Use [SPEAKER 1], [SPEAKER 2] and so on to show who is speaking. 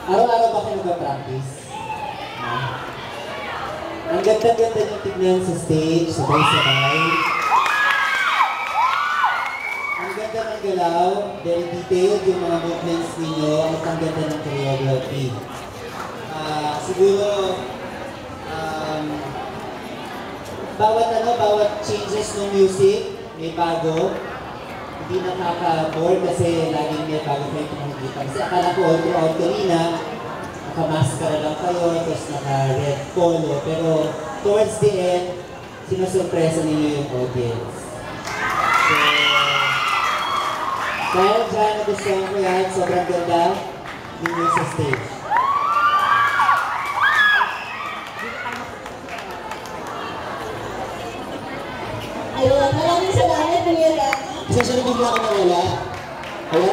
[SPEAKER 1] Araw-araw ba kayo nag-practice? Ang ganda-ganda nyo tignan sa stage, sabay-sabay. Ang ganda ng galaw, very detailed yung mga movements ninyo, at ang ganda ng choreography. Siguro, bawat changes ng music, may bago. Hindi nakaka-bore kasi laging may bago kayo makikita. Kasi akala ko all throughout kanina, naka-maskara lang kayo, tapos naka-red polo. Pero towards the end, sinusurpresa ninyo yung audience. So, dahil dyan, nagustuhan ko yan, sobrang ganda ninyo sa stage.
[SPEAKER 2] Ayun, maraming salamat, Kuya Danny.
[SPEAKER 1] Isa siya na bigla ko nawala. Kaya